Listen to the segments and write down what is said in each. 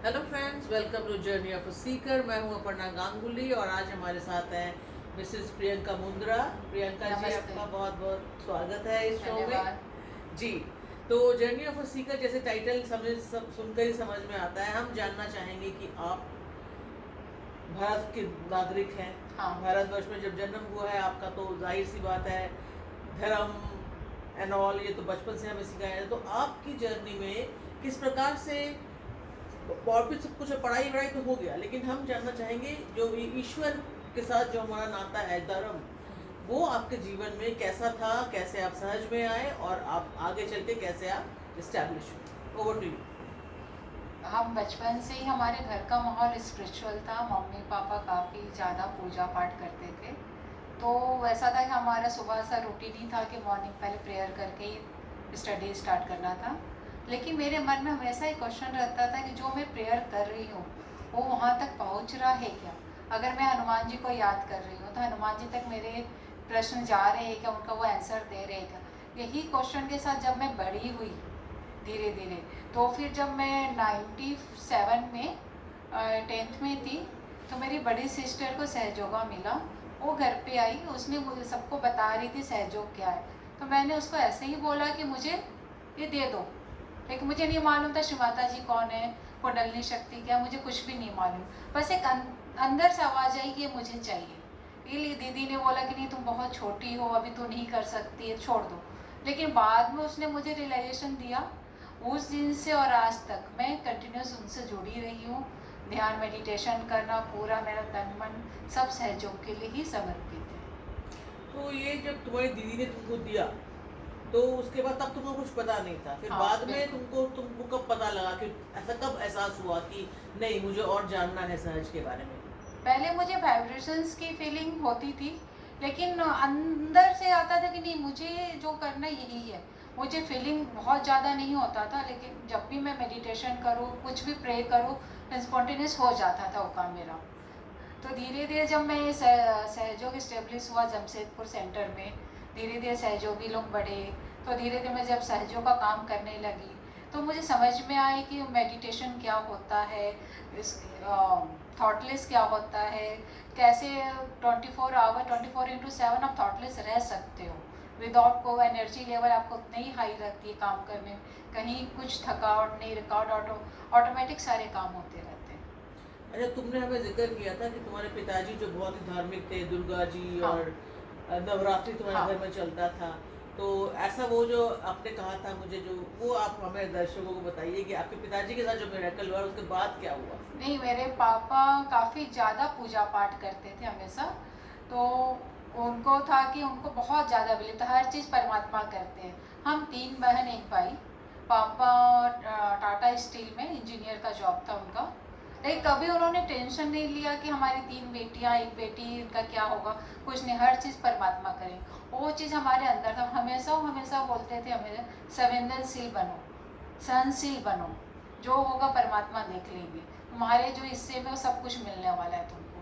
Hello friends, welcome to journey of a seeker. मैं हूं अपर्णा गांगुली और आज हमारे साथ हैं मिसेस प्रियंका मुंद्रा। प्रियंका जी, नमस्ते। आपका बहुत बहुत स्वागत है इस शो में। धन्यवाद। जी, तो जर्नी ऑफ अ सीकर जैसे टाइटल सुनकर ही समझ में आता है। हम जानना चाहेंगे कि आप भारत के नागरिक हैं। हाँ। भारतवर्ष में जब जन्म हुआ है आपका, तो जाहिर सी बात है धर्म एंड ऑल ये तो बचपन से हमें सिखाया है। तो आपकी जर्नी में किस प्रकार से, और भी सब कुछ है, पढ़ाई वढ़ाई तो हो गया, लेकिन हम जानना चाहेंगे जो ये ईश्वर के साथ जो हमारा नाता है, धर्म, वो आपके जीवन में कैसा था, कैसे आप सहज में आए और आप आगे चल के कैसे आप इस्टेब्लिश हुए। Over to you. हम बचपन से ही हमारे घर का माहौल स्पिरिचुअल था। मम्मी पापा काफ़ी ज़्यादा पूजा पाठ करते थे। तो वैसा था कि हमारा सुबह सा रूटीन ही था कि मॉर्निंग पहले प्रेयर करके ही स्टडी स्टार्ट करना था। लेकिन मेरे मन में हमेशा एक क्वेश्चन रहता था कि जो मैं प्रेयर कर रही हूँ वो वहाँ तक पहुँच रहा है क्या। अगर मैं हनुमान जी को याद कर रही हूँ तो हनुमान जी तक मेरे प्रश्न जा रहे हैं क्या, उनका वो आंसर दे रहे हैं क्या। यही क्वेश्चन के साथ जब मैं बड़ी हुई धीरे धीरे, तो फिर जब मैं 97 में 10th में थी तो मेरी बड़ी सिस्टर को सहयोगा मिला। वो घर पे आई, उसने मुझे सबको बता रही थी सहयोग क्या है। तो मैंने उसको ऐसे ही बोला कि मुझे ये दे दो, लेकिन मुझे नहीं मालूम था श्री माता जी कौन है, कुंडलिनी शक्ति क्या, मुझे कुछ भी नहीं मालूम। बस एक अंदर से आवाज़ आई कि ये मुझे चाहिए। इसलिए दीदी ने बोला कि नहीं तुम बहुत छोटी हो, अभी तो नहीं कर सकती है, छोड़ दो। लेकिन बाद में उसने मुझे रियलाइजेशन दिया। उस दिन से और आज तक मैं कंटिन्यूस उनसे जुड़ी रही हूँ। ध्यान मेडिटेशन करना, पूरा मेरा तन मन सब सहयोग के लिए ही समर्पित है। तो ये जब तुम्हारी दीदी ने तुमको दिया, तो उसके बाद तब तुमको कुछ पता नहीं था, फिर हाँ बाद में बिल्कुल। तुमको कब पता लगा कि ऐसा, कब एहसास हुआ कि नहीं मुझे और जानना है सहज के बारे में। पहले मुझे वाइब्रेशंस की फीलिंग होती थी, लेकिन अंदर से आता था कि नहीं मुझे जो करना यही है। मुझे फीलिंग बहुत ज़्यादा नहीं होता था, लेकिन जब भी मैं मेडिटेशन करूँ, कुछ भी प्रे करूँ, स्पॉन्टेनियस हो जाता था वो काम मेरा। तो धीरे धीरे जब मैं सहयोग इस्टेब्लिश हुआ जमशेदपुर सेंटर में, धीरे धीरे सहयोगी लोग बढ़े। तो धीरे धीरे मैं जब सहयोग का काम करने लगी तो मुझे समझ में आए कि मेडिटेशन क्या होता है, इस थॉटलेस क्या होता है, कैसे 24 आवर 24/7 आप थॉटलेस रह सकते हो विदाउट को एनर्जी लेवल आपको उतनी ही हाई रहती है काम करने में। कहीं कुछ थकावट नहीं, रिकॉर्ड ऑटोमेटिक सारे काम होते रहते हैं। अच्छा, तुमने हमें जिक्र किया था कि तुम्हारे पिताजी जो बहुत ही धार्मिक थे, दुर्गा जी हाँ। और नवरात्रि तुम्हारे हाँ। घर में चलता था। तो ऐसा वो जो आपने कहा था मुझे, जो वो आप हमें दर्शकों को बताइए कि आपके पिताजी के साथ जो मिरेकल हुआ उसके बाद क्या हुआ। नहीं, मेरे पापा काफ़ी ज़्यादा पूजा पाठ करते थे हमेशा। तो उनको था कि उनको बहुत ज़्यादा बिलीव था, हर चीज़ परमात्मा करते हैं। हम 3 बहन 1 भाई। पापा टाटा स्टील में इंजीनियर का जॉब था उनका। लेकिन कभी उन्होंने टेंशन नहीं लिया कि हमारी 3 बेटियां 1 बेटी, इनका क्या होगा। कुछ नहीं, हर चीज़ परमात्मा करें। वो चीज़ हमारे अंदर था। हमेशा वो हमेशा बोलते थे हमें, संवेदनशील बनो, सहनशील बनो, जो होगा परमात्मा देख लेंगे, तुम्हारे जो हिस्से में वो सब कुछ मिलने वाला है तुमको।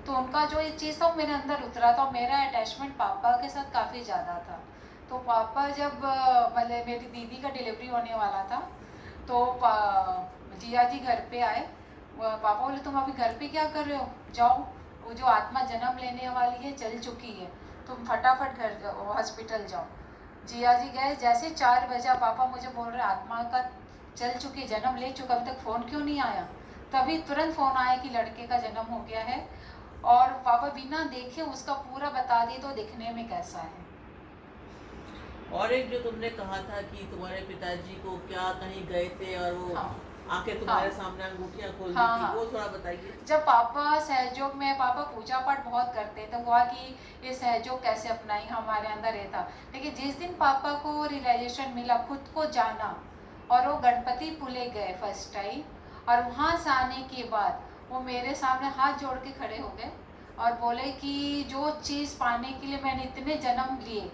तो उनका जो ये चीज़ था वो मेरे अंदर उतरा था। मेरा अटैचमेंट पापा के साथ काफ़ी ज़्यादा था। तो पापा जब मतलब मेरी दीदी का डिलीवरी होने वाला था, तो जिया जी घर पे आए। पापा बोले तुम अभी घर पे क्या कर रहे हो, जाओ, वो जो आत्मा जन्म लेने वाली है चल चुकी है, तुम फटाफट घर जाओ, हॉस्पिटल जाओ। जिया जी गए। जैसे 4 बजा पापा मुझे बोल रहे आत्मा का चल चुकी, जन्म ले चुका, अभी तक फ़ोन क्यों नहीं आया। तभी तुरंत फ़ोन आया कि लड़के का जन्म हो गया है। और पापा बिना देखे उसका पूरा बता दिए तो दिखने में कैसा है। और एक जो तुमने कहा था कि तुम्हारे पिताजी को क्या कहीं गए थे और वो हाँ। आके हाँ। तुम्हारे सामने अंगूठियां खोल दी हाँ। थी, हाँ। वो थोड़ा बताइए। जब पापा सहयोग में, पापा पूजा पाठ बहुत करते थे, हुआ कि ये सहयोग कैसे अपनाई, हमारे अंदर रहता। लेकिन जिस दिन पापा को रियलाइजेशन मिला, खुद को जाना, और वो गणपति पुले गए फर्स्ट टाइम, और वहाँ से आने के बाद वो मेरे सामने हाथ जोड़ के खड़े हो गए और बोले कि जो चीज़ पाने के लिए मैंने इतने जन्म लिए,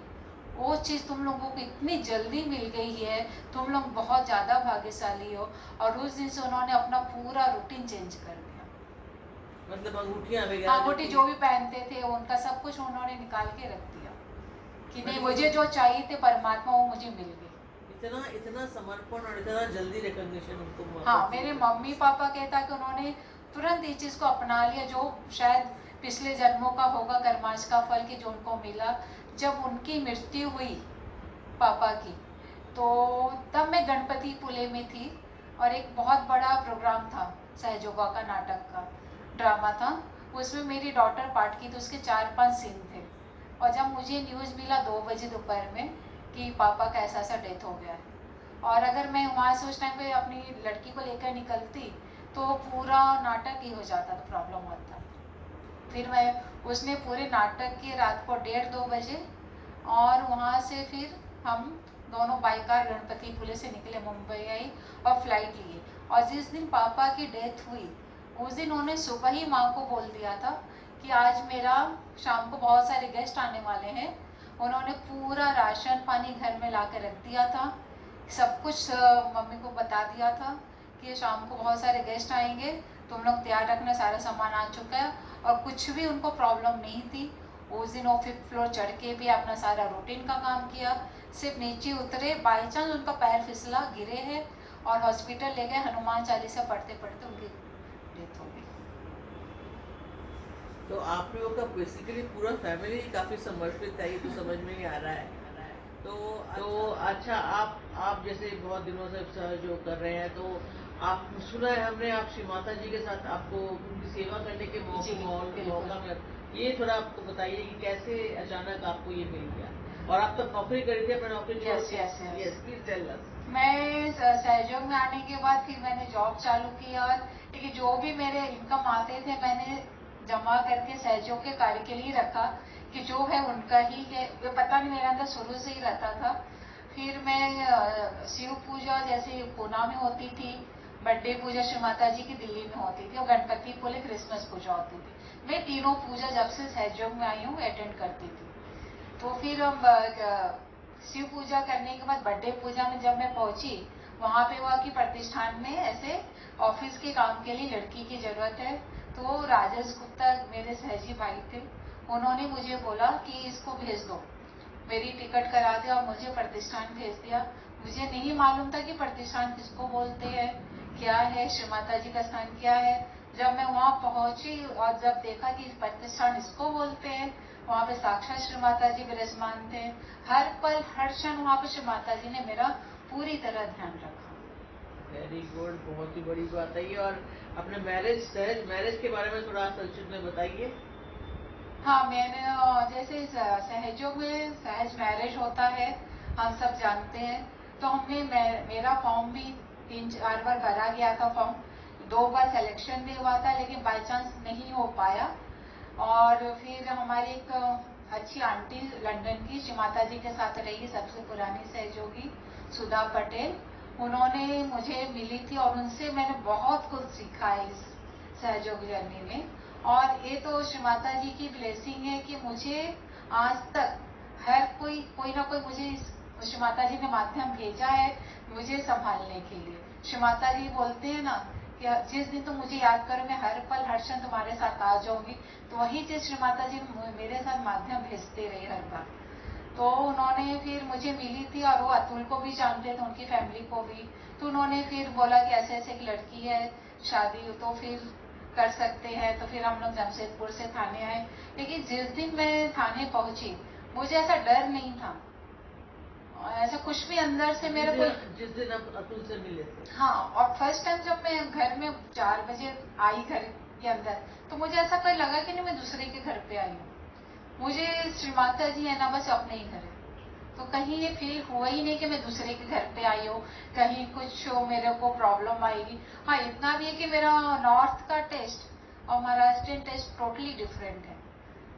वो चीज़ तुम लोगों को इतनी जल्दी मिल गई है, तुम लोग बहुत ज़्यादा भाग्यशाली हो। और उस दिन से उन्होंने अपना पूरा रूटीन चेंज कर दिया। मतलब अंगूठियां वगैरह जो अंगूठी थी। जो भी पहनते थे उनका सब कुछ उन्होंने निकाल के रख दिया कि नहीं, मतलब मुझे जो चाहिए थे परमात्मा वो मुझे मिल गई। इतना इतना समर्पण और इतना जल्दी रिकॉग्निशन उनको हाँ, वापस मेरे मिला। मम्मी पापा कहता कि उन्होंने तुरंत इस चीज़ को अपना लिया, जो शायद पिछले जन्मों का होगा कर्माश का फल कि जो उनको मिला। जब उनकी मृत्यु हुई पापा की, तो तब मैं गणपति पुले में थी और एक बहुत बड़ा प्रोग्राम था सहजोगा का, नाटक का ड्रामा था। उसमें मेरी डॉटर पार्ट की, तो उसके 4-5 सीन थे। और जब मुझे न्यूज़ मिला 2 बजे दोपहर में कि पापा का ऐसा डेथ हो गया है, और अगर मैं वहाँ से उस टाइम पे अपनी लड़की को लेकर निकलती तो पूरा नाटक ही हो जाता, तो प्रॉब्लम होता। फिर मैं उसने पूरे नाटक की रात को 1:30-2 बजे, और वहाँ से फिर हम दोनों बाई कार गणपति पुले से निकले, मुंबई आई और फ्लाइट लिए। और जिस दिन पापा की डेथ हुई उस दिन उन्होंने सुबह ही माँ को बोल दिया था कि आज मेरा शाम को बहुत सारे गेस्ट आने वाले हैं। उन्होंने पूरा राशन पानी घर में ला कर रख दिया था, सब कुछ मम्मी को बता दिया था कि शाम को बहुत सारे गेस्ट आएंगे, तुम लोग तैयार रखना, सारा सामान आ चुका है। और कुछ भी उनको प्रॉब्लम नहीं थी। उस दिन वो 5th फ्लोर चढ़ के भी अपना सारा रूटीन का काम किया। सिर्फ नीचे उतरे, बाई चांस उनका पैर फिसला, गिरे हैं और हॉस्पिटल ले गए। हनुमान चालीसा पढ़ते पढ़ते उनकी डेथ हो गई। तो आप लोगों का बेसिकली पूरा फैमिली काफी समर्पित है, ये तो समझ में ही आ रहा है। तो अच्छा, आप जैसे बहुत दिनों से सहयोग कर रहे हैं, तो आप सुना है हमने आप श्री माता जी के साथ आपको उनकी सेवा करने के जी, मौका मिला। ये थोड़ा आपको बताइए कि कैसे अचानक आपको ये मिल गया, और आप तब नौकरी करी थी, अपना नौकरी छोड़ Yes, के? yes, yes. Yes, please tell us. मैं सहयोग में आने के बाद फिर मैंने जॉब चालू की, और लेकिन जो भी मेरे इनकम आते थे मैंने जमा करके सहयोग के कार्य के लिए रखा कि जो है उनका ही है। ये पता नहीं, मेरे अंदर शुरू से ही रहता था। फिर मैं शिव पूजा जैसे पूना में होती थी, बर्थडे पूजा श्री माता जी की दिल्ली में होती थी, और गणपति पुले क्रिसमस पूजा होती थी। मैं तीनों पूजा जब से सहयोग में आई हूँ अटेंड करती थी। तो फिर हम शिव पूजा करने के बाद बर्थडे पूजा में जब मैं पहुंची, वहाँ पे हुआ कि प्रतिष्ठान में ऐसे ऑफिस के काम के लिए लड़की की जरूरत है। तो राजेश गुप्ता मेरे सहजी भाई थे, उन्होंने मुझे बोला कि इसको भेज दो, मेरी टिकट करा दिया और मुझे प्रतिष्ठान भेज दिया। मुझे नहीं मालूम था कि प्रतिष्ठान किसको बोलते हैं, क्या है, श्री माता जी का स्थान क्या है। जब मैं वहाँ पहुंची और जब देखा कि प्रतिष्ठान इसको बोलते हैं, वहाँ पे साक्षात श्री माता जी विराजमान थे। हर पल हर क्षण वहाँ पे श्री माता जी ने मेरा पूरी तरह ध्यान रखा। वेरी गुड, बहुत ही बड़ी बात है ये। और अपने सहज मैरिज के बारे में थोड़ा संक्षिप्त में बताइए। हाँ, मैंने जैसे सहयोग में सहज मैरिज होता है, हम सब जानते हैं। तो हमने मेरा फॉर्म भी 3-4 बार भरा गया था फॉर्म, 2 बार सिलेक्शन भी हुआ था, लेकिन बाय चांस नहीं हो पाया। और फिर हमारी एक अच्छी आंटी लंदन की श्री माता जी के साथ रही, सबसे पुरानी सहयोगी सुधा पटेल, उन्होंने मुझे मिली थी और उनसे मैंने बहुत कुछ सीखा है इस सहयोग जर्नी में। और ये तो श्री माता जी की ब्लेसिंग है कि मुझे आज तक हर कोई ना कोई मुझे श्री माता जी ने माध्यम भेजा है मुझे संभालने के लिए। श्री माता जी बोलते हैं ना कि जिस दिन तुम मुझे याद करो मैं हर पल हर क्षण तुम्हारे साथ आ जाऊंगी, तो वही चीज श्री माता जी मेरे साथ माध्यम भेजते रहे हर बार। तो उन्होंने फिर मुझे मिली थी, और वो अतुल को भी जानते थे, उनकी फैमिली को भी। तो उन्होंने फिर बोला कि ऐसे ऐसे एक लड़की है, शादी तो फिर कर सकते हैं। तो फिर हम लोग जमशेदपुर से थाने आए। लेकिन जिस दिन मैं थाने पहुंची मुझे ऐसा डर नहीं था, ऐसा कुछ भी अंदर से मेरा कोई। जिस दिन आप अतुल से मिले थे? हाँ, और फर्स्ट टाइम जब मैं घर में 4 बजे आई घर के अंदर, तो मुझे ऐसा कोई लगा कि नहीं मैं दूसरे के घर पे आई हूँ। मुझे श्री माता जी है ना, बस अपने ही घर है। तो कहीं ये फील हुआ ही नहीं कि मैं दूसरे के घर पे आई हूँ, कहीं कुछ मेरे को प्रॉब्लम आएगी। हाँ, इतना भी है कि मेरा नॉर्थ का टेस्ट और महाराष्ट्रियन टेस्ट टोटली डिफरेंट है।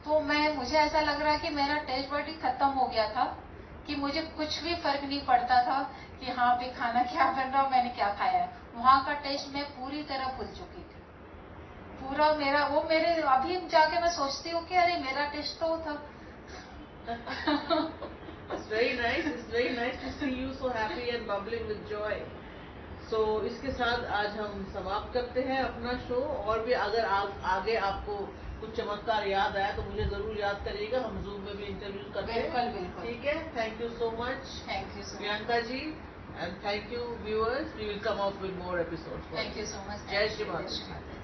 तो मुझे ऐसा लग रहा है कि मेरा टेस्ट बड ही खत्म हो गया था, कि मुझे कुछ भी फर्क नहीं पड़ता था कि हाँ भी खाना क्या बन रहा, मैंने क्या खाया है। वहाँ का टेस्ट मैं पूरी तरह भूल चुकी थी। पूरा मेरे अभी जाके मैं सोचती हूँ कि अरे मेरा टेस्ट तो था। It's very nice. It's very nice to see you so happy and bubbling with joy. So इसके साथ आज हम समाप्त करते हैं अपना शो। और भी अगर आगे आपको कुछ चमत्कार याद आया तो मुझे जरूर याद करिएगा, हम जूम में भी इंटरव्यू करते हैं। बिल्कुल बिल्कुल। ठीक है, thank you so much thank you so much. Priyanka ji. And thank you, viewers. We will come up with more episodes. Thank you so much. Jai Shri Mata. Jai Shri Mata.